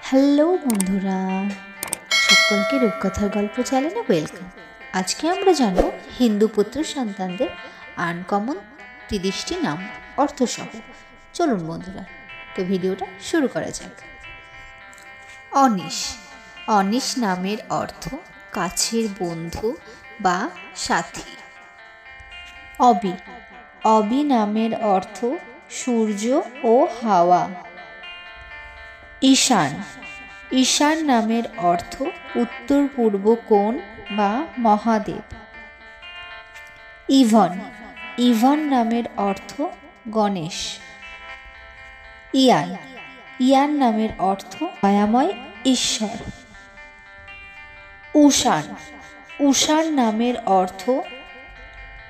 Hello বন্ধুরা, সকলকে রূপকথার গল্প চ্যানেলে ওয়েলকাম। আজকে আমরা জানব হিন্দু পুত্র সন্তানদের আনকমন 30টি নাম অর্থসহ। চলুন বন্ধুরা, তো ভিডিওটা শুরু করা যাক। অনিশ। অনিশ নামের অর্থ কাছের বন্ধু বা সাথী। অবি। অবি নামের অর্থ সূর্য ও হাওয়া। ঈশান। ঈশান নামের অর্থ উত্তর পূর্ব কোণ বা মহাদেব। ইভন। ইভন নামের অর্থ গণেশ। ইয়ান। ইয়ান নামের অর্থ দয়াময় ঈশ্বর। উষান। উষান নামের অর্থ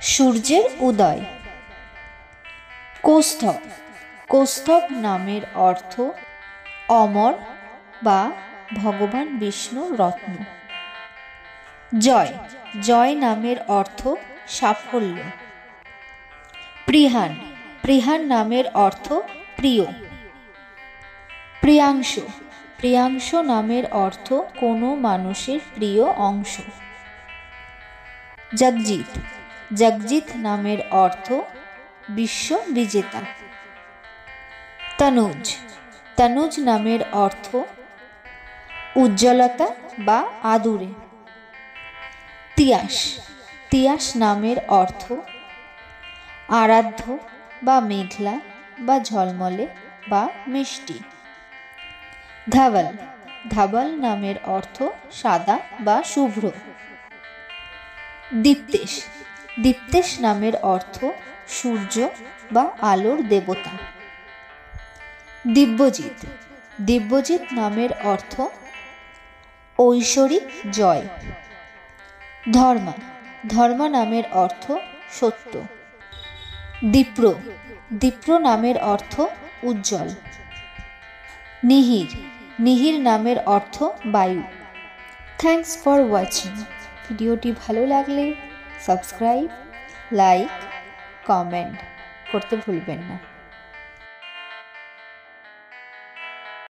সূর্যের উদয়। কৌস্তভ। কৌস্তভ নামের অর্থ অমর বা ভগবান বিষ্ণুর রত্ন। জয়। জয় নামের অর্থ সাফল্য। প্রিহান। প্রিহান নামের অর্থ প্রিয়। প্রিয়াংশু। প্রিয়াংশু নামের অর্থ কোনো মানুষের প্রিয় অংশ। জগজিৎ। জগজিৎ নামের অর্থ বিশ্ব বিজেতা। তনুজ। তনুজ নামের অর্থ উজ্জ্বলতা বা আদুরে। তিয়াস। তিয়াস নামের অর্থ আরাধ্য বা মেঘলা বা ঝলমলে বা মিষ্টি। ধাবল। ধাবল নামের অর্থ সাদা বা শুভ্র। দীপ্তেশ। দীপ্তেশ নামের অর্থ সূর্য বা আলোর দেবতা। দিব্যজিৎ। দিব্যজিৎ নামের অর্থ ঐশ্বরিক জয়। ধর্মা। ধর্মা নামের অর্থ সত্য। দীপ্র। দীপ্র নামের অর্থ উজ্জ্বল। নিহির। নিহির নামের অর্থ বায়ু। Thanks for watching. ভিডিওটি ভালো লাগলে সাবস্ক্রাইব, লাইক, কমেন্ট করতে ভুলবেন না।